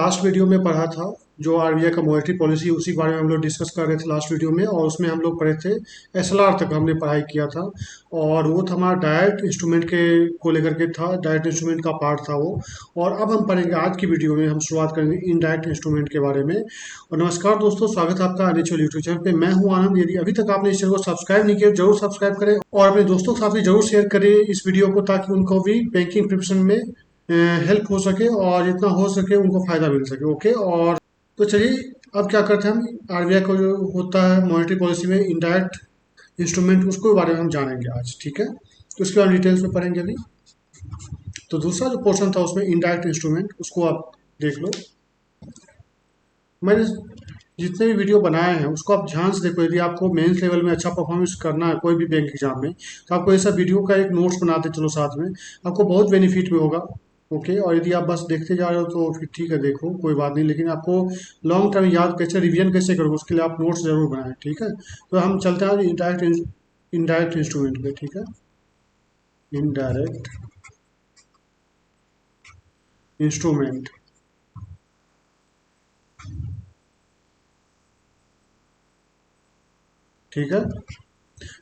Last video में पढ़ा था जो आरबीआई का मॉनेटरी पॉलिसी उसी के बारे में हम लोग डिस्कस कर रहे थे लास्ट वीडियो में। और उसमें हम लोग पढ़े थे एसएलआर तक हमने पढ़ाई किया था। और वो था हमारा डायरेक्ट इंस्ट्रूमेंट के को लेकर के था, डायरेक्ट इंस्ट्रूमेंट का पार्ट था वो। और अब हम पढ़ेंगे आज की वीडियो में, हम शुरुआत करेंगे इनडायरेक्ट इंस्ट्रूमेंट के बारे में। और नमस्कार दोस्तों, स्वागत है आपका एनएचओ यूट्यूब चैनल पे। मैं हूं आनंद। यदि अभी तक आपने इस चैनल को सब्सक्राइब नहीं किया जरूर सब्सक्राइब करें और अपने दोस्तों के साथ भी जरूर शेयर करें इस वीडियो को, ताकि उनको भी बैंकिंग प्रिपरेशन में हेल्प हो सके और जितना हो सके उनको फायदा मिल सके। ओके, और तो चलिए अब क्या करते हैं, हम आरबीआई का जो होता है मॉनेटरी पॉलिसी में इनडायरेक्ट इंस्ट्रूमेंट, उसके बारे में हम जानेंगे आज। ठीक है, तो उसके बाद डिटेल्स में पढ़ेंगे अभी। तो दूसरा जो पोर्शन था उसमें इनडायरेक्ट इंस्ट्रूमेंट, उसको आप देख लो। मैंने जितने भी वीडियो बनाए हैं उसको आप ध्यान से देखो। यदि आपको मेंस लेवल में अच्छा परफॉर्मेंस करना है कोई भी बैंक एग्जाम में, तो आपको ऐसा वीडियो का एक नोट्स बनाते चलो साथ में, आपको बहुत बेनिफिट भी होगा। ओके, और यदि आप बस देखते जा रहे हो तो फिर ठीक है, देखो कोई बात नहीं, लेकिन आपको लॉन्ग टर्म याद कैसे, रिवीजन कैसे करोगे, उसके लिए आप नोट्स जरूर बनाएं। ठीक है, तो हम चलते हैं इनडायरेक्ट इंस्ट्रूमेंट पे। ठीक है, इनडायरेक्ट इंस्ट्रूमेंट। ठीक है,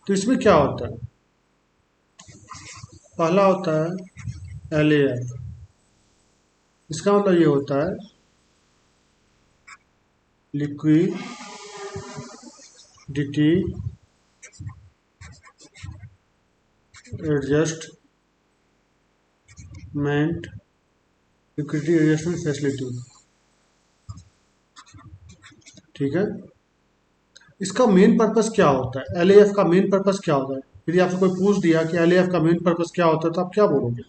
तो इसमें क्या होता है? पहला होता है एलएएफ। इसका मतलब ये होता है liquidity adjustment, liquidity adjustment facility. ठीक है, इसका मेन पर्पस क्या होता है? एलएएफ का मेन पर्पस क्या होता है? यदि आपसे कोई पूछ दिया कि एलएएफ का मेन पर्पस क्या होता है, तो आप क्या बोलोगे?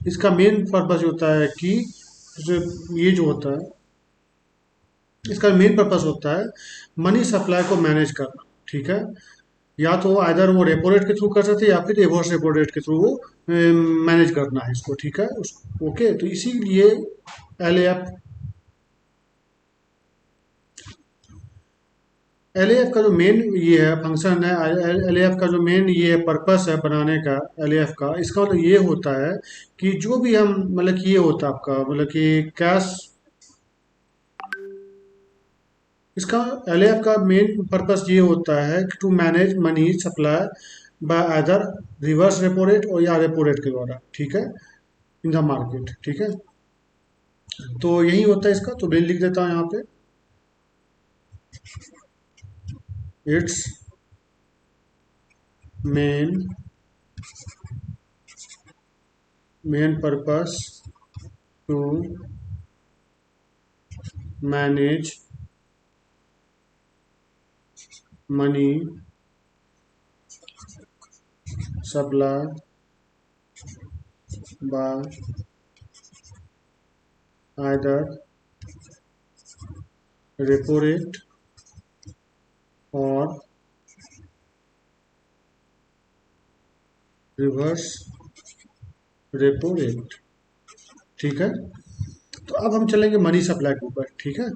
इसका मेन पर्पस होता है कि ये जो होता है, इसका मेन पर्पस होता है मनी सप्लाई को मैनेज करना। ठीक है, या तो आइदर वो रेपो रेट के थ्रू कर सकते हैं या फिर रिवर्स रेपो रेट के थ्रू वो मैनेज करना है इसको। ठीक है, ओके, तो इसीलिए एलएएफ एलएएफ का जो मेन ये है फंक्शन है, एलएएफ का जो मेन ये पर्पस है बनाने का एलएएफ का, इसका मतलब ये होता है कि जो भी हम मतलब कि ये होता है आपका मतलब कि कैश, इसका एलएएफ का मेन पर्पस ये होता है कि to manage money supply by other reverse repo rate और या रेपो रेट के द्वारा। ठीक है, इन द मार्केट। ठीक है, तो यही होता है इसका। तो मैं लिख देता हूँ यहाँ पे, it's main main purpose to manage money supply by either repo rate और रिवर्स रेपो रेट। ठीक है, तो अब हम चलेंगे मनी सप्लाई के ऊपर। ठीक है,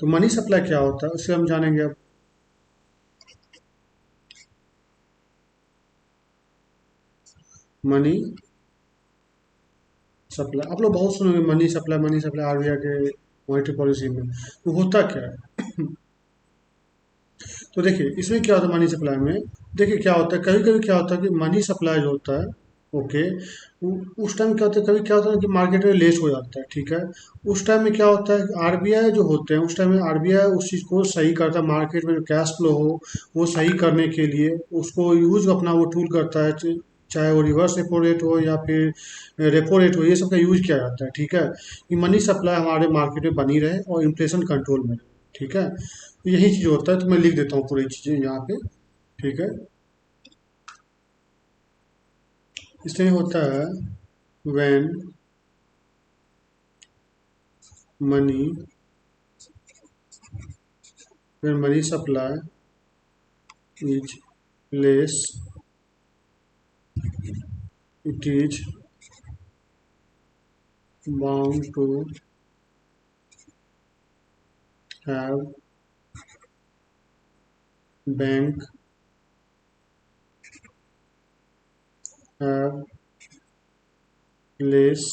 तो मनी सप्लाई क्या होता है उससे हम जानेंगे अब। मनी सप्लाई, आप लोग बहुत सुनोगे मनी सप्लाई आरबीआई के मॉनेटरी पॉलिसी में, तो होता क्या है? तो देखिए इसमें क्या होता है मनी सप्लाई में। देखिए क्या होता है, कभी कभी क्या होता है कि मनी सप्लाई जो होता है, ओके, उस टाइम क्या होता है, कभी क्या होता है कि मार्केट में लेस हो जाता है। ठीक है, उस टाइम में क्या होता है, आरबीआई जो होते हैं उस टाइम में आरबीआई उस चीज़ को सही करता है, मार्केट में जो कैश फ्लो हो वो सही करने के लिए उसको यूज अपना वो टूल करता है, चाहे वो रिवर्स रेपो रेट हो या फिर रेपो रेट हो, ये सब का यूज किया जाता है। ठीक है, कि मनी सप्लाई हमारे मार्केट में बनी रहे और इन्फ्लेशन कंट्रोल में रहे। ठीक है, तो यही चीज़ होता है। तो मैं लिख देता हूँ पूरी चीज़ें यहाँ पे। ठीक है, इसलिए होता है when money when money supply is less, it is bound to have bank have less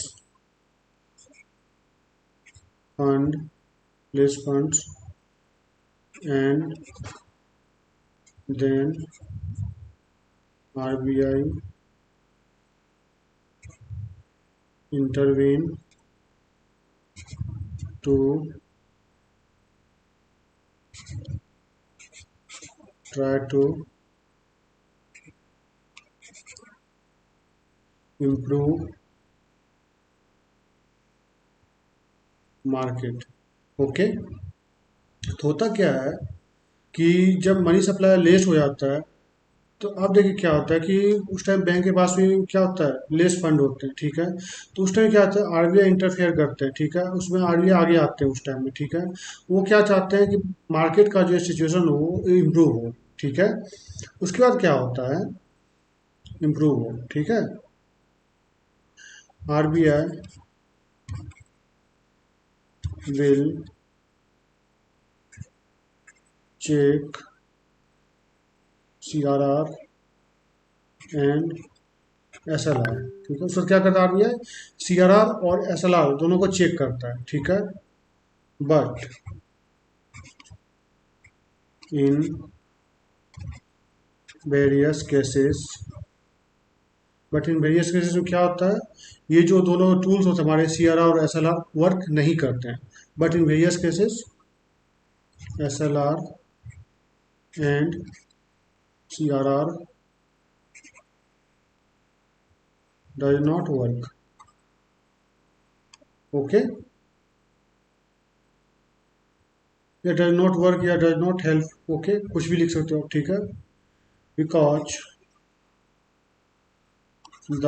fund less funds and then RBI intervene to try to improve market. Okay, तो होता क्या है कि जब मनी सप्लाई लेस हो जाता है, तो अब देखिए क्या होता है कि उस टाइम बैंक के पास भी क्या होता है, लेस फंड होते हैं, ठीक है। तो उस टाइम क्या होता है, RBI इंटरफेयर करते हैं, ठीक है, उसमें RBI आगे आते हैं उस टाइम में, ठीक है। वो क्या चाहते हैं कि मार्केट का जो सिचुएशन हो वो इम्प्रूव हो, ठीक है। उसके बाद क्या होता है, इम्प्रूव हो, ठीक है। RBI will check CRR and SLR, ठीक है। उसका क्या करता है RBI, CRR और SLR दोनों को चेक करता है, ठीक है। But in various cases but in various cases में क्या होता है, ये जो दोनों टूल्स होते हैं हमारे CRR और SLR वर्क नहीं करते हैं। But in various cases SLR and CRR does not work. Okay, या डज नॉट वर्क या डज नॉट हेल्प, ओके, कुछ भी लिख सकते हो आप, ठीक है। Because the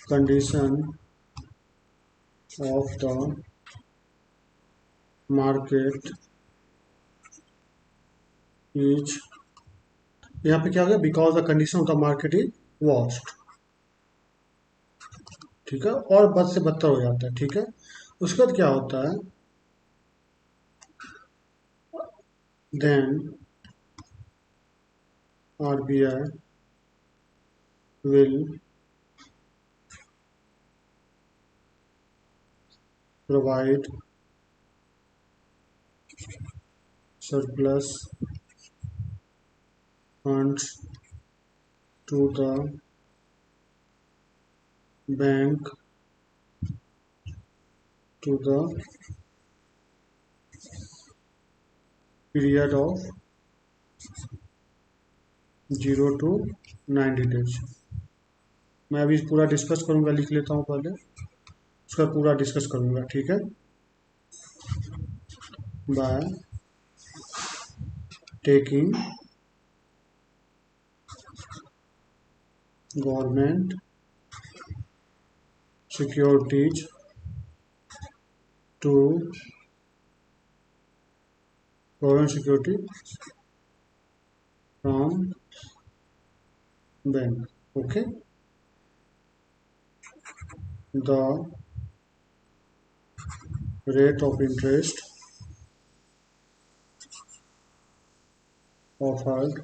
condition of the market is, यहाँ पे क्या हो गया, because the condition of the market is worst, ठीक है, और बद से बदतर हो जाता है, ठीक है। उसके बाद क्या होता है, then RBI will provide surplus funds to the bank to the period of 0 to 90 days। मैं अभी पूरा डिस्कस करूंगा, लिख लेता हूँ पहले, उसका पूरा डिस्कस करूंगा, ठीक है। By taking government securities to government security from bank, okay. The rate of interest offered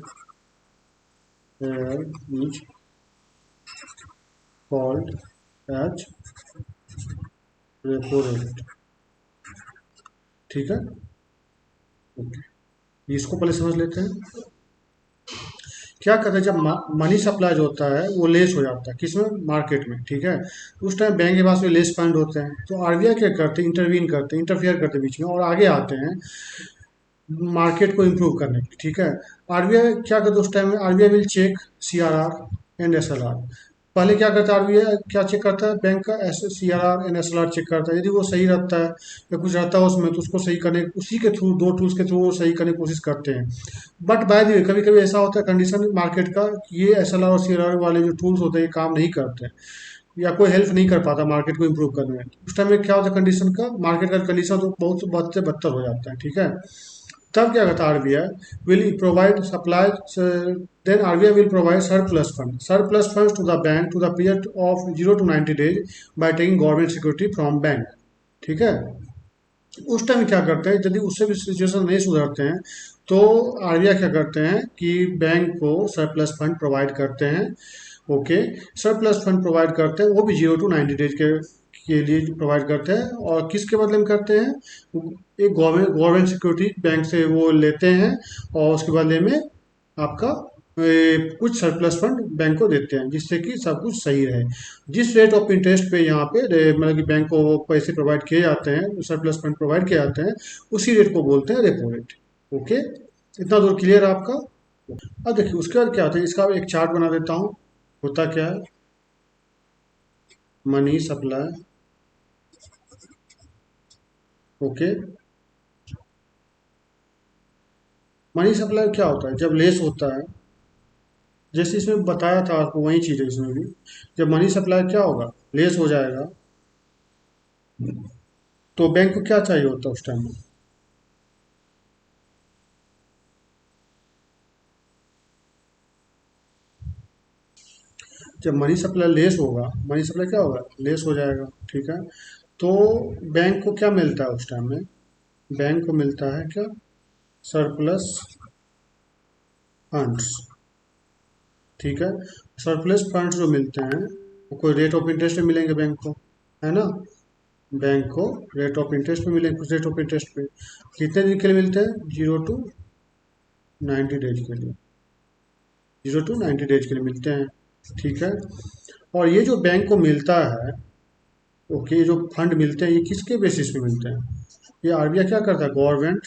here is called as repo rate, ठीक है। ओके, इसको पहले समझ लेते हैं। क्या करते हैं, जब मनी सप्लाई जो होता है वो लेस हो जाता है, किसमें, मार्केट में, ठीक है। तो उस टाइम बैंक के पास में लेस फंड होते हैं, तो RBI क्या करते हैं, इंटरवीन करते हैं, इंटरफेयर करते हैं बीच में, और आगे आते हैं मार्केट को इम्प्रूव करने के लिए, ठीक है। RBI क्या करता है उस टाइम में, RBI will check CRR and SLR। पहले क्या करता है RBI, क्या चेक करता है, बैंक का CRR एंड SLR चेक करता है। यदि वो सही रहता है या कुछ रहता है उसमें, तो उसको सही करने, उसी के थ्रू, दो टूल्स के थ्रू वो सही करने की कोशिश करते हैं। बट बाय द वे कभी कभी ऐसा होता है कंडीशन मार्केट का कि ये SLR और CRR वाले जो टूल्स होते हैं ये काम नहीं करते हैं, या कोई हेल्प नहीं कर पाता मार्केट को इम्प्रूव करने में। उस टाइम में क्या होता है, कंडीशन का, मार्केट का कंडीशन तो बहुत बद से बदतर हो जाता है, ठीक है। तब क्या करता है RBI, will provide supply, then RBI will provide surplus funds to the bank to the period of 0 to 90 days by taking government security from bank, ठीक है। उस टाइम क्या करते हैं, यदि उससे भी सिचुएशन नहीं सुधरते हैं, तो RBI क्या करते हैं कि बैंक को सरप्लस फंड प्रोवाइड करते हैं, ओके। सरप्लस फंड प्रोवाइड करते हैं, वो भी 0 to 90 डेज के लिए प्रोवाइड करते हैं। और किसके बदले में करते हैं? एक गवर्नमेंट सिक्योरिटी बैंक से वो लेते हैं, और उसके बदले में आपका कुछ सरप्लस फंड बैंक को देते हैं, जिससे कि सब कुछ सही रहे। जिस रेट ऑफ इंटरेस्ट पे यहाँ पे मतलब कि बैंक को वो पैसे प्रोवाइड किए जाते हैं, सरप्लस फंड प्रोवाइड किए जाते हैं, उसी रेट को बोलते हैं रेपो रेट। ओके, इतना दूर क्लियर है आपका? अब देखिए उसके बाद क्या होता है, इसका एक चार्ट बना देता हूँ। होता क्या है, money supply. Okay, money supply क्या होता है? जब लेस होता है, जैसे इसमें बताया था आपको वही चीज़ है इसमें भी। जब मनी सप्लाई क्या होगा, लेस हो जाएगा, तो बैंक को क्या चाहिए होता है उस टाइम में? जब मनी सप्लाई लेस होगा, मनी सप्लाई क्या होगा, लेस हो जाएगा, ठीक है। तो बैंक को क्या मिलता है उस टाइम में? बैंक को मिलता है क्या, सरप्लस फंड्स, ठीक है। सरप्लस फंड्स जो मिलते हैं वो कोई रेट ऑफ इंटरेस्ट में मिलेंगे बैंक को, है ना। बैंक को रेट ऑफ इंटरेस्ट पे मिलेंगे, कुछ रेट ऑफ इंटरेस्ट पे। कितने दिन के लिए मिलते हैं? 0 to 90 डेज के लिए, 0 to 90 डेज के लिए मिलते हैं, ठीक है। और ये जो बैंक को मिलता है, ओके, ये जो फंड मिलते हैं ये किसके बेसिस पे मिलते हैं? ये आरबीआई क्या करता है, गवर्नमेंट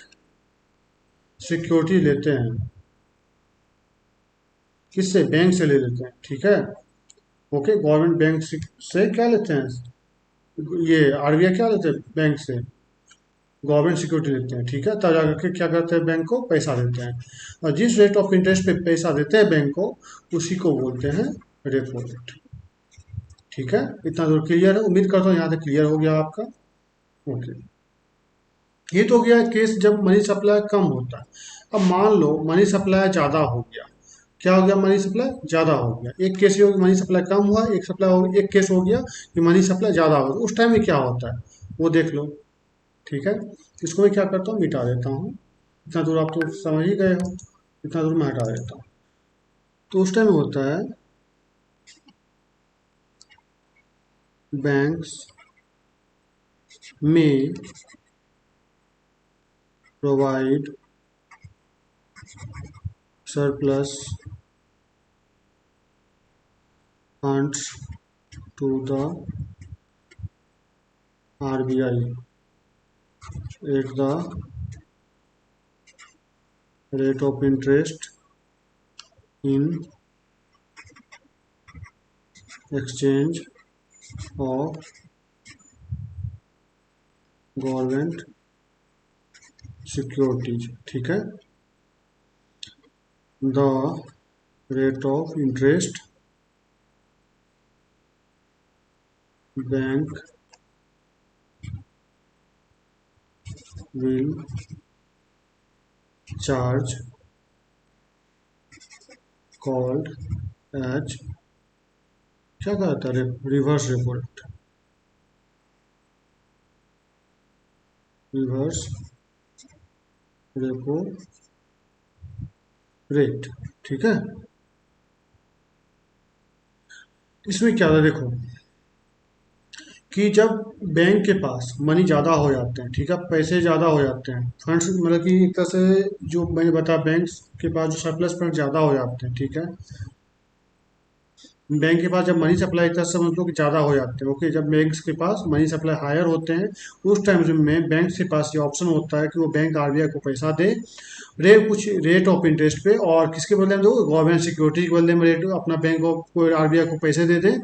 सिक्योरिटी लेते हैं, किससे? बैंक से ले लेते हैं, ठीक है। ओके, गवर्नमेंट बैंक से क्या लेते हैं, ये आरबीआई क्या लेते हैं बैंक से? गवर्नमेंट सिक्योरिटी लेते हैं, ठीक है। तब जाकर के क्या करते हैं, बैंक को पैसा देते हैं। और जिस रेट ऑफ इंटरेस्ट पे पैसा देते हैं बैंक को, उसी को बोलते हैं रेपो रेट, ठीक है। इतना तो क्लियर है, उम्मीद करता हूँ यहाँ तक क्लियर हो गया आपका। ओके, ये तो हो गया केस जब मनी सप्लाई कम होता है। अब मान लो मनी सप्लाई ज़्यादा हो गया। क्या हो गया, मनी सप्लाई ज़्यादा हो गया। एक केस ये हो गया मनी सप्लाई कम हुआ, एक केस हो गया कि मनी सप्लाई ज़्यादा हो गया। उस टाइम में क्या होता है वो देख लो, ठीक है। इसको मैं क्या करता हूँ, मिटा देता हूँ। इतना दूर आप तो समझ ही गए हो, इतना दूर मैं हटा देता हूँ। तो उस टाइम होता है, बैंक्स में provide surplus funds to the RBI at the rate of interest in exchange of government securities, ठीक है। The rate of interest bank will charge called as, क्या कहता है, reverse repo rate, reverse repo rate, ठीक है। इसमें क्या था देखो, कि जब बैंक के पास मनी ज़्यादा हो जाते हैं, ठीक है, पैसे ज़्यादा हो जाते हैं, फंड्स मतलब कि एक तरह से जो मैंने बताया, बैंक के पास जो सरप्लस फंड ज़्यादा हो जाते हैं, ठीक है। बैंक के पास जब मनी सप्लाई एक तरह से समझ लो कि ज़्यादा हो जाते हैं, ओके। जब बैंक के पास मनी सप्लाई हायर होते हैं, उस टाइम में बैंक के पास ये ऑप्शन होता है कि वो बैंक आरबीआई को पैसा दे, कुछ रेट ऑफ इंटरेस्ट पे, और किसके बदले में दो, गवर्नमेंट सिक्योरिटी के बदले में रेट अपना बैंक को आरबीआई को पैसे दे दे।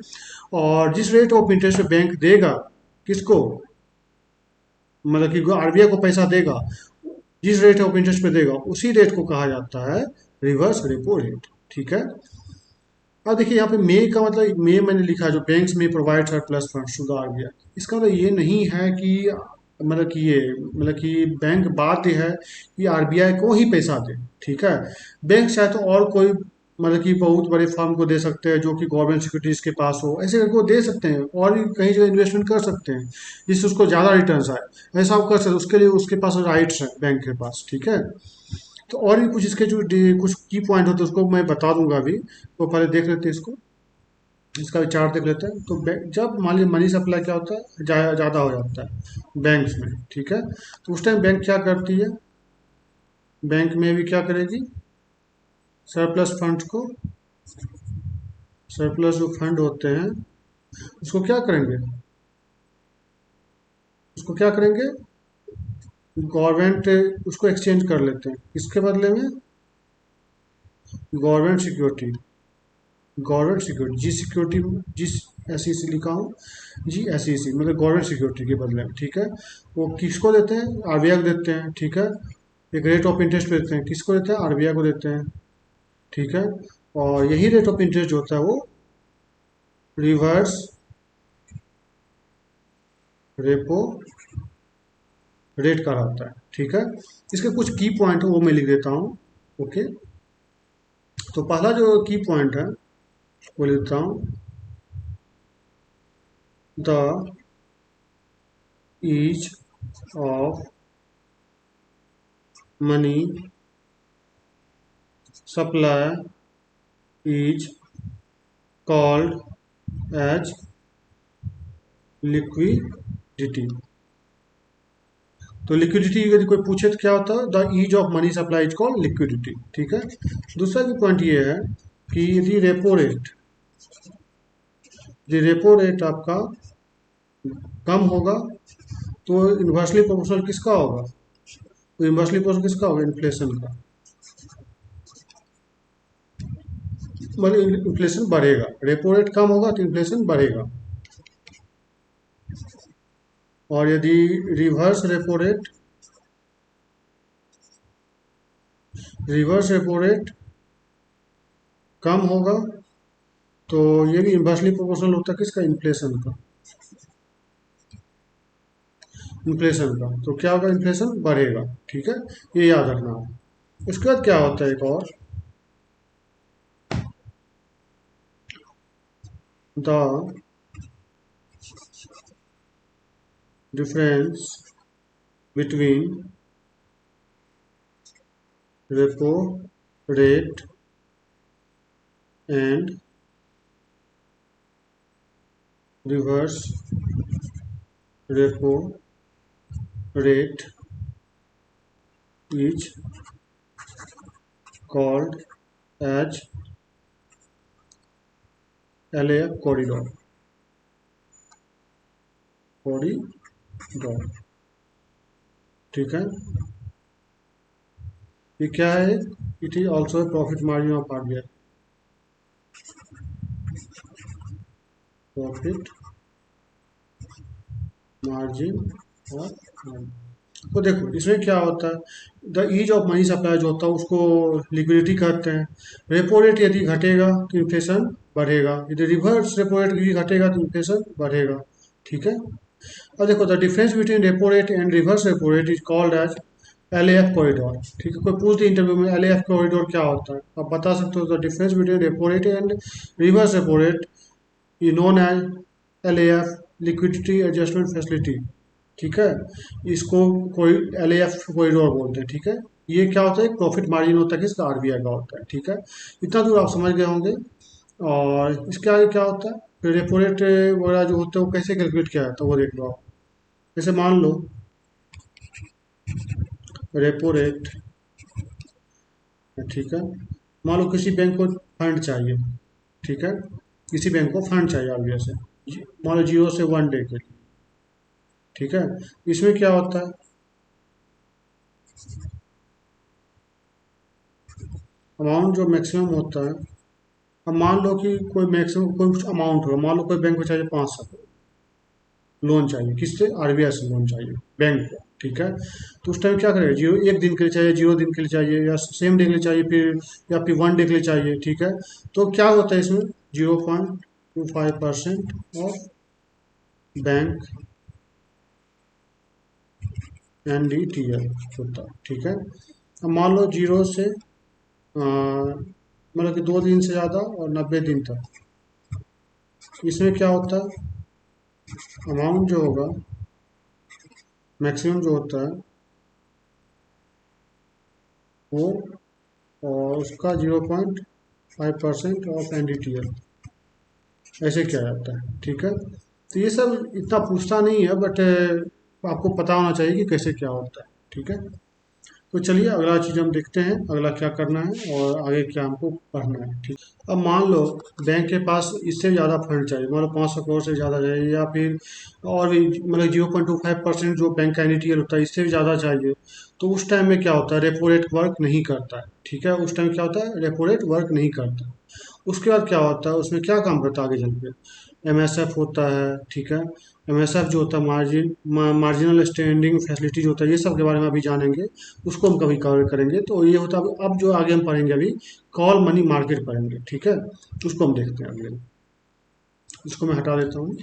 और जिस रेट ऑफ इंटरेस्ट पे बैंक देगा, किसको, मतलब कि आरबीआई को पैसा देगा, जिस रेट ऑफ इंटरेस्ट पे देगा उसी रेट को कहा जाता है रिवर्स रेपो रेट, ठीक है। अब देखिए यहाँ पे मे का मतलब, मे मैंने लिखा है जो बैंक्स में provide surplus funds to the RBI, इसका मतलब ये नहीं है कि मतलब कि बैंक बाध्य है कि आरबीआई को ही पैसा दे, ठीक है। बैंक चाहे तो और कोई मतलब कि बहुत बड़े फर्म को दे सकते हैं जो कि गवर्नमेंट सिक्योरिटीज के पास हो, ऐसे करके वो दे सकते हैं, और भी कहीं जगह इन्वेस्टमेंट कर सकते हैं जिससे उसको ज़्यादा रिटर्न्स आए, ऐसा वो कर सकते हैं। उसके लिए उसके पास राइट्स हैं बैंक के पास, ठीक है। तो और भी कुछ इसके जो कुछ की पॉइंट होते हैं उसको मैं बता दूंगा अभी, तो पहले देख लेते हैं इसको। इसका भी चार्ट देख लेते हैं। तो जब मान लीजिए मनी सप्लाई क्या होता है, ज़्यादा हो जाता है बैंक्स में, ठीक है, तो उस टाइम बैंक क्या करती है, बैंक में भी क्या करेगी, सरप्लस फंड को, सरप्लस जो फंड होते हैं उसको क्या करेंगे, उसको क्या करेंगे, गवर्नमेंट उसको एक्सचेंज कर लेते हैं, इसके बदले में गवर्नमेंट सिक्योरिटी, गवर्नमेंट सिक्योरिटी जी सिक्योरिटी, जिस एस ई सी लिखा हूँ, जी एस ई सी मतलब गवर्नमेंट सिक्योरिटी के बदले में, ठीक है। वो किसको देते हैं, आरबीआई को देते हैं, ठीक है। एक रेट ऑफ इंटरेस्ट पे देते हैं, किसको देते हैं, आरबीआई को देते हैं, ठीक है। और यही रेट ऑफ इंटरेस्ट जो होता है वो रिवर्स रेपो रेट का रहता है, ठीक है। इसके कुछ की पॉइंट है वो मैं लिख देता हूँ, ओके। तो पहला जो की पॉइंट है वो लिखता हूँ, the ease of money supply is called as liquidity. तो लिक्विडिटी यदि कोई पूछे तो क्या होता है, the ease of money supply is called liquidity, ठीक है। दूसरा भी पॉइंट ये है कि यदि रेपो रेट आपका कम होगा तो इन्वर्सली प्रोपोर्शनल किसका होगा, तो इन्वर्सली प्रोपोर्शनल किसका होगा, इन्फ्लेशन का, मतलब इन्फ्लेशन बढ़ेगा, रेपो रेट कम होगा तो इन्फ्लेशन बढ़ेगा। और यदि reverse repo rate reverse repo rate कम होगा तो ये भी इन्वर्सली प्रोपोर्शनल होता है किसका, इन्फ्लेशन का, इन्फ्लेशन का। तो क्या होगा, इन्फ्लेशन बढ़ेगा, ठीक है, ये याद रखना है। उसके बाद क्या होता है एक और, the difference between repo rate and reverse repo rate is called as LAF corridor, corridor, ठीक है। ये क्या है, it is also profit margin of RBI, profit margin of, तो देखो इसमें क्या होता है, the ease of money supply जो होता है उसको लिक्विडिटी कहते हैं। रेपो रेट यदि घटेगा तो इन्फ्लेशन बढ़ेगा, यदि रिवर्स रेपो रेट यदि घटेगा तो इन्फ्लेशन बढ़ेगा, ठीक है। और देखो the difference between repo rate and reverse repo rate is called as LAF corridor, ठीक है। कोई पूछ दे इंटरव्यू में LAF कॉरिडोर क्या होता है, आप बता सकते हो, the difference between repo rate and reverse repo rate ये known as LAF liquidity adjustment facility, ठीक है। इसको कोई LAF कॉरिडोर बोलते हैं, ठीक है। ये क्या होता है, प्रॉफिट मार्जिन होता है किसका, RBI का होता है, ठीक है। इतना दूर आप समझ गए होंगे। और इसके आगे क्या होता है, फिर रेपो रेट वगैरह जो होते हैं वो कैसे कैलकुलेट किया जाता है वो देख लो आप। जैसे मान लो रेपो रेट, ठीक है, मान लो किसी बैंक को फंड चाहिए, ठीक है, किसी बैंक को फंड चाहिए RBI से, मान लो 0 से 1 डे के लिए, ठीक है। इसमें क्या होता है, अमाउंट जो मैक्सिमम होता है, अब मान लो कि कोई मैक्सिमम कोई अमाउंट हो, मान लो कोई बैंक को चाहिए 500 लोन चाहिए, किससे, RBI से लोन चाहिए बैंक को, ठीक है। तो उस टाइम क्या करेगा, 1 दिन के लिए चाहिए, 0 दिन के लिए चाहिए, या सेम डे के लिए चाहिए, फिर या फिर 1 डे के लिए चाहिए, ठीक है। तो क्या होता है इसमें, 0.25% ऑफ बैंक NDTL होता है, ठीक है। अब मान लो 2 दिन से ज़्यादा और 90 दिन तक, इसमें क्या होता है, अमाउंट जो होगा मैक्सिमम जो होता है वो, और उसका 0.5% ऑफ NDTL, ऐसे किया जाता है, ठीक है। तो ये सब इतना पूछता नहीं है, बट आपको पता होना चाहिए कि कैसे क्या होता है, ठीक है। तो चलिए अगला चीज़ हम देखते हैं, अगला क्या करना है और आगे क्या हमको पढ़ना है, ठीक। अब मान लो बैंक के पास इससे ज़्यादा फंड चाहिए, मान लो 500 करोड़ से ज़्यादा चाहिए, या फिर और भी मतलब 0.25% जो बैंक का एनटीएल होता है इससे भी ज़्यादा चाहिए। तो उस टाइम में क्या होता है, रेपो रेट वर्क नहीं करता है, ठीक है। उस टाइम क्या होता है, रेपो रेट वर्क नहीं करता। उसके बाद क्या होता है, उसमें क्या काम करता है आगे चल के, एमएसएफ होता है, ठीक है। एमएसएफ जो होता है मार्जिनल स्टैंडिंग फैसिलिटी जो होता है, ये सब के बारे में अभी जानेंगे, उसको हम कभी कवर करेंगे। तो ये होता है, अब जो आगे हम पढ़ेंगे अभी कॉल मनी मार्केट पढ़ेंगे, ठीक है। तो उसको हम देखते हैं अगले। इसको मैं हटा देता हूँ।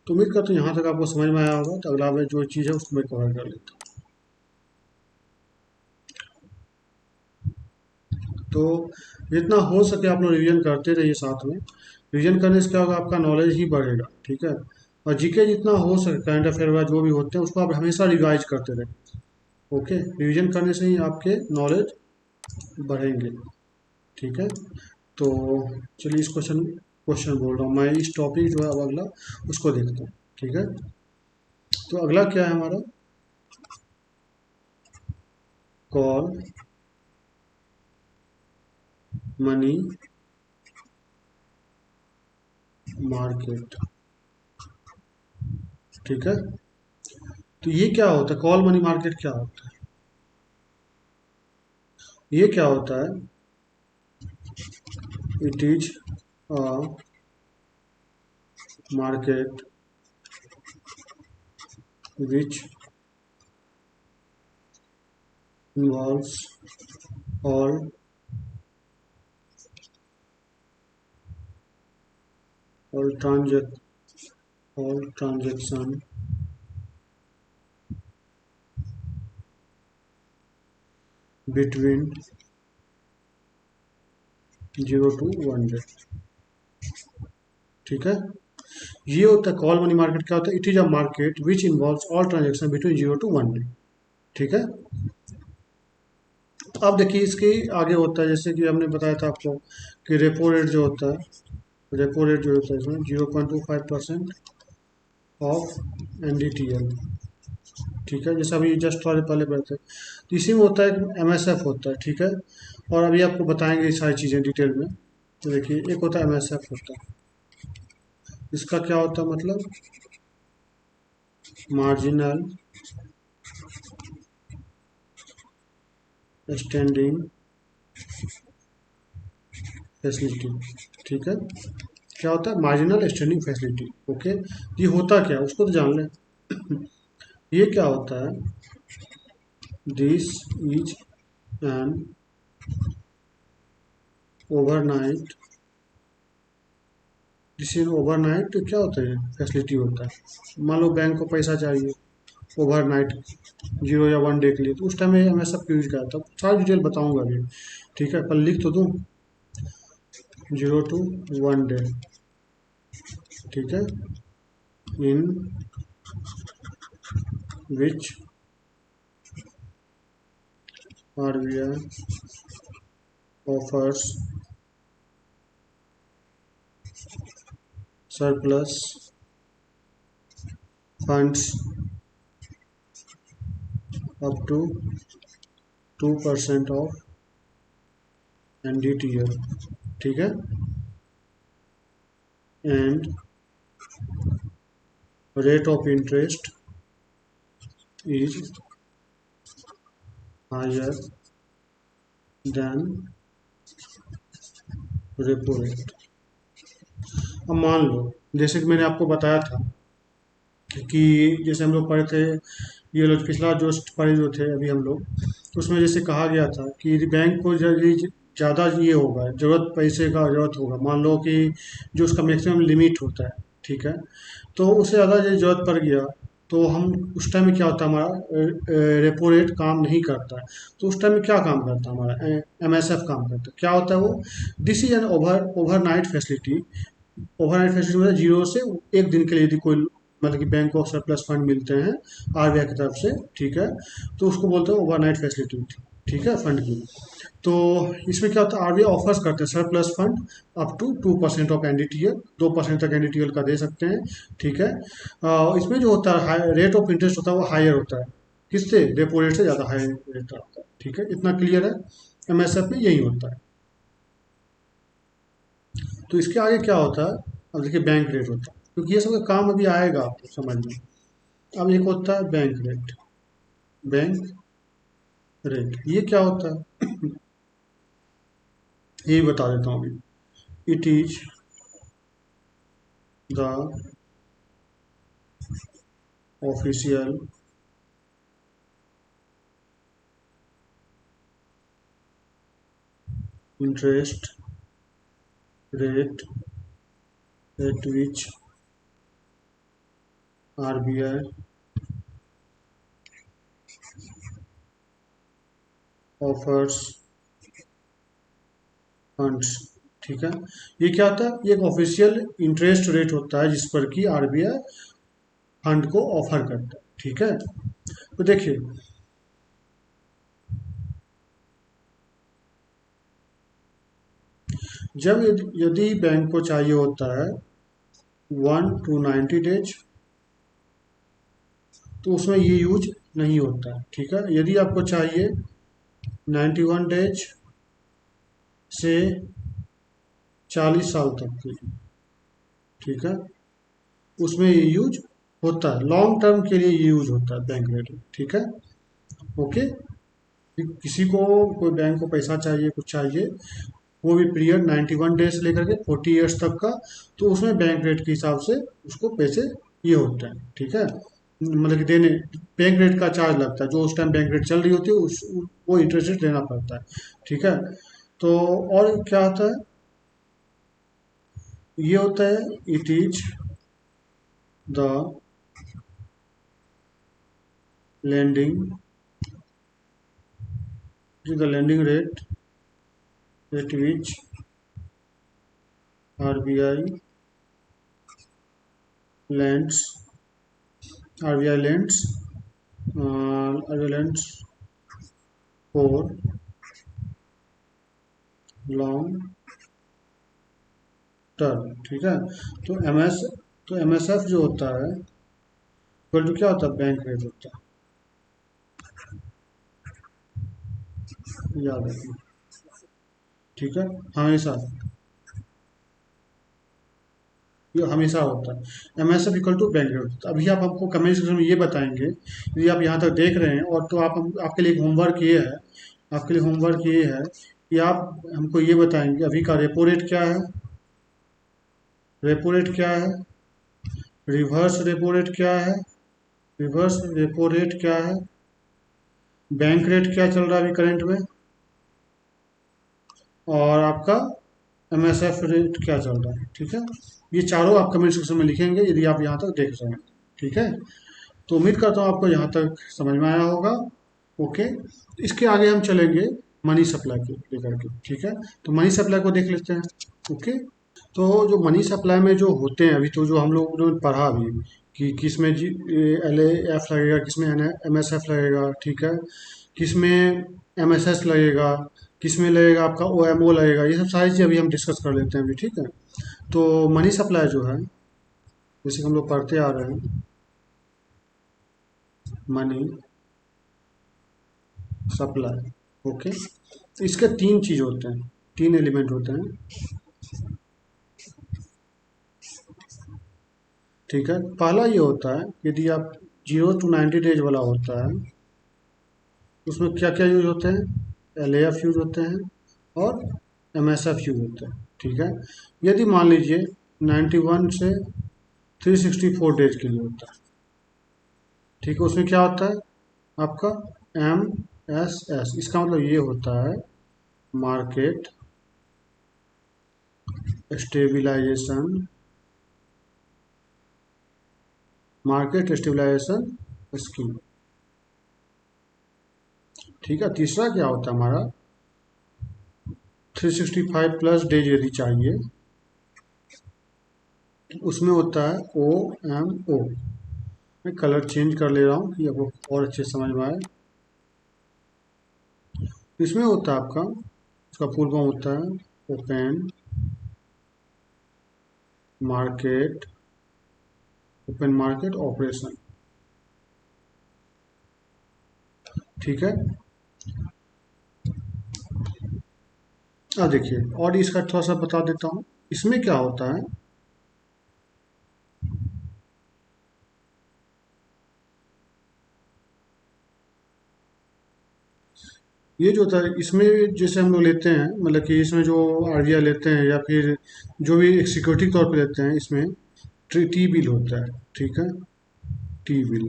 तो उम्मीद करता हूँ यहाँ तक आपको समझ में आया होगा। तो अगला में जो चीज़ है उसको मैं कवर कर लेता हूँ। तो जितना हो सके आप लोग रिवीजन करते रहिए साथ में। रिवीजन करने से क्या होगा, आपका नॉलेज ही बढ़ेगा, ठीक है। और जीके जितना हो सके, करंट अफेयर वगैरह जो भी होते हैं उसको आप हमेशा रिवाइज करते रहें। ओके, रिवीजन करने से ही आपके नॉलेज बढ़ेंगे, ठीक है। तो चलिए इस क्वेश्चन क्वेश्चन बोल रहा हूँ मैं, इस टॉपिक जो है अब अगला उसको देखते हैं, ठीक है। तो अगला क्या है हमारा, कॉल मनी मार्केट, ठीक है। तो ये क्या होता है, कॉल मनी मार्केट क्या होता है, ये क्या होता है, it is a market which involves all all transac all transaction between 0 to 1 day, ठीक है। ये होता है कॉल मनी मार्केट, क्या होता है, it is a market which involves all transaction between 0 to 1 day, ठीक है। अब देखिए इसके आगे होता है, जैसे कि हमने बताया था आपको कि रेपो रेट जो होता है, रेपो रेट जो होता है इसमें 0.25% ऑफ एनडीटीएल, ठीक है। जैसे अभी जस्ट वाले पहले पढ़े थे। तो इसी में होता है एमएसएफ होता है, ठीक है। और अभी आपको बताएंगे ये सारी चीज़ें डिटेल में। तो देखिए एक होता है एमएसएफ होता है, इसका क्या होता है मतलब, मार्जिनल स्टैंडिंग फैसिलिटी, ठीक है। क्या होता है, मार्जिनल स्टैंडिंग फैसिलिटी, ओके। ये होता क्या है उसको तो जान लें। ये क्या होता है, this is an overnight, this is overnight क्या होता है, फैसिलिटी होता है। मान लो बैंक को पैसा चाहिए ओवरनाइट, 0 या 1 डे के लिए, तो उस टाइम में हमें सब यूज किया था, सारी डिटेल बताऊंगा अभी, ठीक है। पर लिख तो दूँ, 0 to 1 डे, ठीक है। In which RBI offers surplus funds up to 2% of NDTL, ठीक है। And rate of interest is higher than repo rate. अब मान लो जैसे कि मैंने आपको बताया था कि जैसे हम लोग पढ़े थे, ये लोग पिछला जो पढ़े जो थे अभी हम लोग, तो उसमें जैसे कहा गया था कि यदि बैंक को यदि ज़्यादा ये होगा, ज़रूरत पैसे का ज़रूरत होगा, मान लो कि जो उसका मैक्सिमम लिमिट होता है, ठीक है। तो उससे ज़्यादा यदि ज़रूरत पड़ गया, तो हम उस टाइम में क्या होता है, हमारा रेपो रेट काम नहीं करता है। तो उस टाइम में क्या काम करता है, हमारा एमएसएफ काम करता है। क्या होता है वो, this is an overnight facility. Overnight facility मतलब 0 से 1 दिन के लिए यदि कोई मतलब कि बैंक को सरप्लस फंड मिलते हैं आरबीआई की तरफ से, ठीक है। तो उसको बोलते हैं ओवरनाइट फैसिलिटी, ठीक है, फंड की। तो इसमें क्या होता है, आरबीआई ऑफर्स करते हैं surplus fund up to 2% of NDTL, 2% तक एनडीटीएल का दे सकते हैं। ठीक है। इसमें जो होता है रेट ऑफ इंटरेस्ट होता है वो हायर होता है, किससे, रेपो रेट से ज़्यादा हायर रेट होता है। ठीक है, इतना क्लियर है। एमएसएफ में यही होता है। तो इसके आगे क्या होता है, अब देखिए बैंक रेट होता है, क्योंकि ये सब का काम अभी आएगा आपको समझ में। अब एक होता है बैंक रेट। बैंक रेट ये क्या होता है, ये बता देता हूँ अभी। It is the official interest rate at which RBI offers funds। ठीक है, ये क्या होता है, ये एक ऑफिशियल इंटरेस्ट रेट होता है जिस पर कि आरबीआई फंड को ऑफर करता है। ठीक है, तो देखिए जब यदि बैंक को चाहिए होता है 1 to 90 डेज, तो उसमें ये यूज नहीं होता है। ठीक है, यदि आपको चाहिए 91 डेज से 40 साल तक के लिए, ठीक है, उसमें ये यूज होता है, लॉन्ग टर्म के लिए ये यूज होता है बैंक रेट। ठीक है, ओके। किसी को, कोई बैंक को पैसा चाहिए, कुछ चाहिए, वो भी पीरियड 91 डेज से लेकर के 40 ईयर्स तक का, तो उसमें बैंक रेट के हिसाब से उसको पैसे ये होते हैं। ठीक है, मतलब कि देने, बैंक रेट का चार्ज लगता है, जो उस टाइम बैंक रेट चल रही होती है उस वो इंटरेस्ट रेट देना पड़ता है। ठीक है, तो और क्या होता है, ये होता है it is the lending, it is the lending rate at which RBI lends, RBI lends, RBI lends for long term। ठीक है, तो एमएसएफ जो होता है इक्वल टू क्या होता है, बैंक रेट होता है, याद रखना। ठीक है, हमेशा, ये हमेशा होता है, MSF equal to bank rate होता है। अभी आप हमको कमेंट सेक्शन में ये बताएंगे, यदि आप यहाँ तक देख रहे हैं, और तो आपके लिए होमवर्क ये है, आपके लिए होमवर्क ये है कि आप हमको ये बताएंगे अभी का रेपो रेट क्या है, रेपो रेट क्या है, रिवर्स रेपो रेट क्या है, रिवर्स रेपो रेट क्या है, बैंक रेट क्या चल रहा है अभी करंट में, और आपका एमएसएफ रेट क्या चल रहा है। ठीक है, ये चारों आप कमेंट सेक्शन में लिखेंगे यदि आप यहाँ तक देख रहे हैं। ठीक है, तो उम्मीद करता हूँ आपको यहाँ तक समझ में आया होगा। ओके, इसके आगे हम चलेंगे मनी सप्लाई को लेकर के। ठीक है, तो मनी सप्लाई को देख लेते हैं। ओके, तो जो मनी सप्लाई में जो होते हैं, अभी तो जो हम लोग ने पढ़ा अभी कि किस में LAF लगेगा, किस में MSF लगेगा, ठीक है, किस में MSS लगेगा, किस में लगेगा आपका OMO लगेगा, ये सब सारी चीज़ अभी हम डिस्कस कर लेते हैं अभी। ठीक है, तो मनी सप्लाई जो है, जैसे कि हम लोग पढ़ते आ रहे हैं, मनी सप्लाई। ओके, तो इसके तीन चीज़ होते हैं, तीन एलिमेंट होते हैं। ठीक है, पहला ये होता है यदि आप 0 to 90 डेज वाला होता है, उसमें क्या क्या यूज होते हैं, LAF यूज होते हैं और MSF यूज होते हैं। ठीक है, यदि मान लीजिए 91 से 364 डेज के लिए होता है, ठीक है, उसमें क्या होता है आपका MSS, इसका मतलब ये होता है market stabilisation, market stabilisation scheme. ठीक है, तीसरा क्या होता है हमारा 365+ डेज यदि चाहिए, उसमें होता है OMO। मैं कलर चेंज कर ले रहा हूँ कि आपको और अच्छे समझ में आए। इसमें होता है आपका, इसका फुल फॉर्म होता है open market, open market operation. ठीक है। अब देखिए और इसका थोड़ा सा बता देता हूँ। इसमें क्या होता है, ये जो होता है इसमें, जैसे हम लोग लेते हैं, मतलब कि इसमें जो आरबीआई लेते हैं या फिर जो भी एक सिक्योरिटी के तौर पे लेते हैं, इसमें टी बिल होता है। ठीक है, T bill.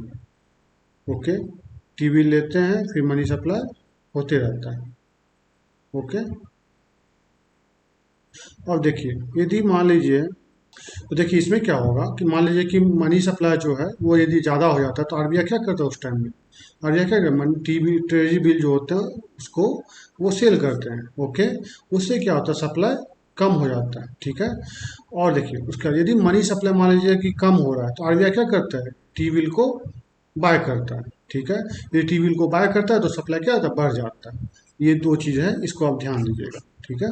Okay, T bill लेते हैं, फिर मनी सप्लाई होते रहता है। ओके। और देखिए यदि मान लीजिए, तो देखिए इसमें क्या होगा कि मान लीजिए कि मनी सप्लाई जो है वो यदि ज़्यादा हो जाता है, तो आरबीआई क्या करता है उस टाइम में, आरबीआई क्या करता है, टीवी ट्रेजरी बिल जो होते हैं उसको वो सेल करते हैं। ओके, उससे क्या होता है, सप्लाई कम हो जाता है। ठीक है। और देखिए उसका यदि मनी सप्लाई मान लीजिए कि कम हो रहा है, तो आरबीआई क्या करता है, टी बिल को बाय करता है। ठीक है, यदि टी बिल को बाय करता है तो सप्लाई क्या होता है, बढ़ जाता है। ये दो चीज़ है, इसको आप ध्यान दीजिएगा। ठीक है।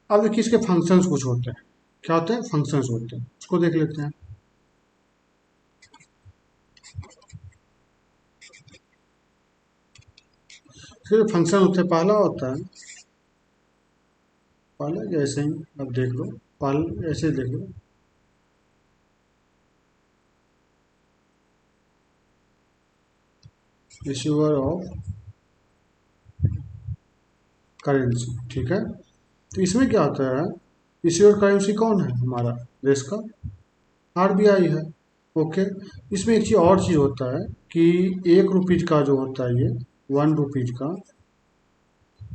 अब देखिए इसके फंक्शंस कुछ होते हैं। क्या होते हैं, फंक्शंस होते हैं, उसको देख लेते हैं। फिर फंक्शन होते हैं, पहला होता है, पहला जैसे ही अब देख लो, पहले ऐसे देख लो, इश्यूअर ऑफ करेंसी। ठीक है। तो इसमें क्या होता है, इश्यूअर करेंसी कौन है, हमारा देश का आरबीआई है। ओके। इसमें एक चीज़ और चीज़ होता है कि 1 रुपीज का जो होता है, ये 1 रुपीज का,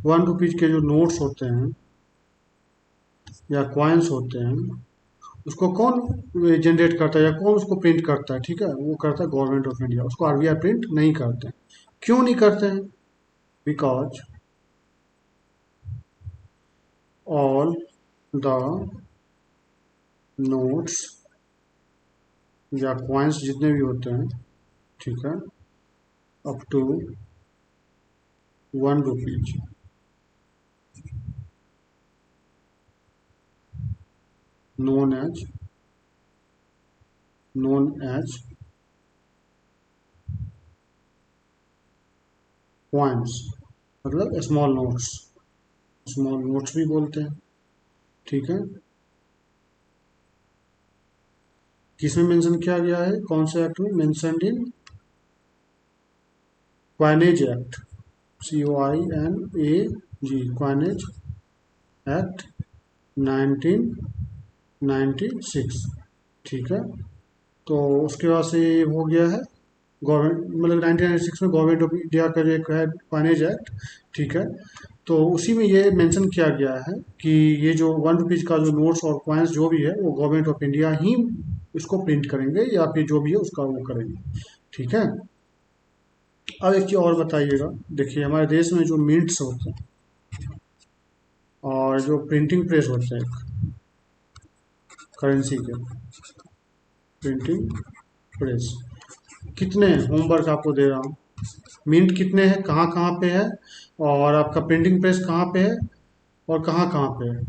1 रुपीज के जो नोट्स होते हैं या कॉइन्स होते हैं, उसको कौन जनरेट करता है या कौन उसको प्रिंट करता है, ठीक है, वो करता है गवर्नमेंट ऑफ इंडिया। उसको आरबीआई प्रिंट नहीं करते हैं। क्यों नहीं करते हैं, बिकॉज ऑल द नोट्स या कॉइन्स जितने भी होते हैं, ठीक है, up to 1 rupees, known as known as coins, मतलब स्मॉल नोट्स, स्मॉल नोट्स भी बोलते हैं। ठीक है। किसमें मेंशन किया गया है, कौन से एक्ट में, mentioned in coinage act, COINAG, coinage act 1996। ठीक है। तो उसके बाद से ये हो गया है गवर्नमेंट, मतलब 1996 में गवर्नमेंट ऑफ इंडिया का जो एक है क्वाइनेज एक्ट। ठीक है। तो उसी में ये मेंशन किया गया है कि ये जो 1 रुपीज का जो नोट्स और कॉइन्स जो भी है वो गवर्नमेंट ऑफ इंडिया ही इसको प्रिंट करेंगे या फिर जो भी है उसका वो करेंगे। ठीक है। अब एक चीज़ और बताइएगा, देखिए हमारे देश में जो मिंट्स होते हैं और जो प्रिंटिंग प्रेस होते हैं करेंसी के, प्रिंटिंग प्रेस कितने हैं, होमवर्क आपको दे रहा हूँ। मिंट कितने हैं, कहाँ कहाँ पे है, और आपका प्रिंटिंग प्रेस कहाँ पे है और कहाँ कहाँ पे है।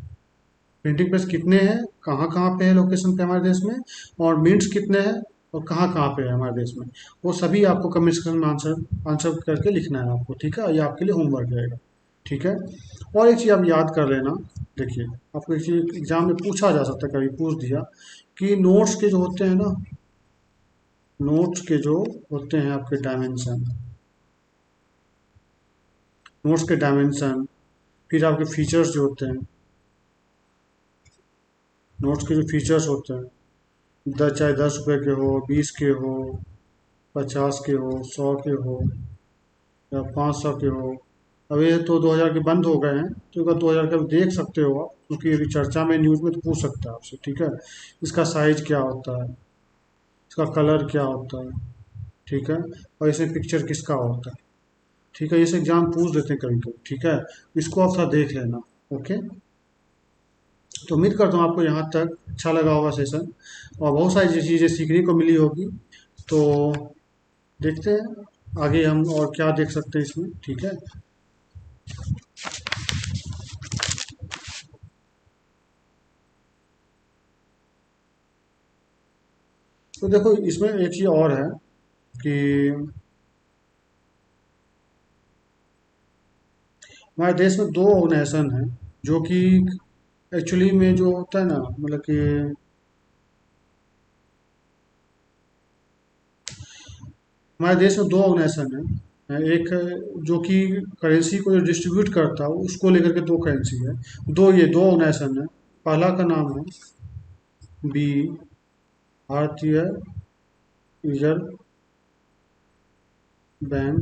प्रिंटिंग प्रेस कितने हैं, कहाँ कहाँ पे है लोकेशन पे हमारे देश में, और मिंट्स कितने हैं और कहाँ कहाँ पे है हमारे देश में, वो सभी आपको कमेंट सेक्शन में आंसर आंसर करके लिखना है आपको। ठीक है, ये आपके लिए होमवर्क रहेगा। ठीक है। और एक चीज़ आप याद कर लेना, देखिए आपको एक चीज़ एग्जाम में पूछा जा सकता है, कभी पूछ दिया कि नोट्स के जो होते हैं ना, नोट्स के जो होते हैं आपके डायमेंशन, नोट्स के डायमेंशन, फिर आपके फीचर्स जो होते हैं, नोट्स के जो फीचर्स होते हैं, चाहे 10 रुपए के हो, 20 के हो, 50 के हो, 100 के हो या 500 के हो। अब ये तो 2000 के बंद हो गए हैं, तो अगर 2000 का भी देख सकते हो आप, क्योंकि अभी चर्चा में न्यूज़ में तो पूछ सकता है आपसे। ठीक है, इसका साइज क्या होता है, इसका कलर क्या होता है, ठीक है, और इसमें पिक्चर किसका होता है। ठीक है, इसे एग्जाम पूछ देते हैं कभी कभी। ठीक है, इसको आप थोड़ा देख लेना। ओके। तो उम्मीद करता हूँ आपको यहाँ तक अच्छा लगा होगा सेशन, और बहुत सारी चीज़ें सीखने को मिली होगी। तो देखते हैं आगे हम और क्या देख सकते हैं इसमें। ठीक है। तो देखो इसमें एक चीज़ और है कि हमारे देश में दो ऑर्गेनाइजेशन हैं जो कि एक्चुअली में जो होता है ना, मतलब कि हमारे देश में दो ऑर्गेनाइजेशन है। एक जो कि करेंसी को जो डिस्ट्रीब्यूट करता है उसको लेकर के दो करेंसी है। दो ऑर्गेनाइजेशन है। पहला का नाम है बी भारतीय रिजर्व बैंक,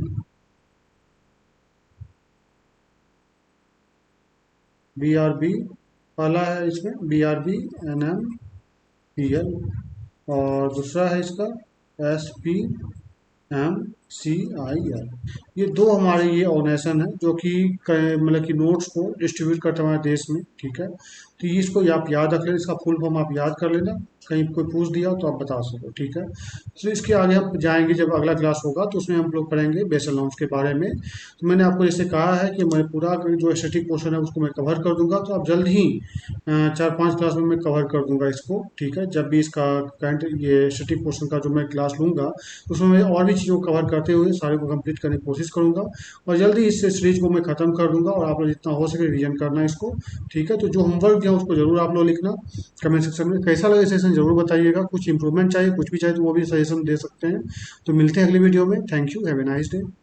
BRB। पहला है इसमें BRB NMPL, और दूसरा है इसका SPMCIL। ये दो हमारे ये ऑर्गेनाइजेशन है जो कि मतलब कि नोट्स को डिस्ट्रीब्यूट करते हैं हमारे देश में, ठीक है। तो ये इसको आप याद रख लेना, इसका फुल फॉर्म आप याद कर लेना, कहीं कोई पूछ दिया तो आप बता सको, ठीक है। तो इसके आगे हम जाएंगे, जब अगला क्लास होगा तो उसमें हम लोग पढ़ेंगे बेसल नॉर्म्स के बारे में। तो मैंने आपको जैसे कहा है कि मैं पूरा जो स्टैटिक पोर्शन है उसको मैं कवर कर दूंगा, तो आप जल्द ही 4-5 क्लास में मैं कवर कर दूंगा इसको, ठीक है। जब भी इसका करंट ये स्टैटिक पोर्शन का जो मैं क्लास लूँगा उसमें मैं और भी चीज़ों को कवर करते हुए सारे को कंप्लीट करने की कोशिश करूँगा, और जल्दी इस सीरीज को मैं ख़त्म कर दूंगा। और आप लोग जितना हो सके रिवीजन करना इसको, ठीक है। तो जो होमवर्क दिया उसको जरूर आप लोग लिखना। कमेंट सेक्शन में कैसा लगे सेशन जरूर बताइएगा, कुछ इंप्रूवमेंट चाहिए, कुछ भी चाहिए तो वो भी सजेशन दे सकते हैं। तो मिलते हैं अगली वीडियो में। Thank you, have a nice day.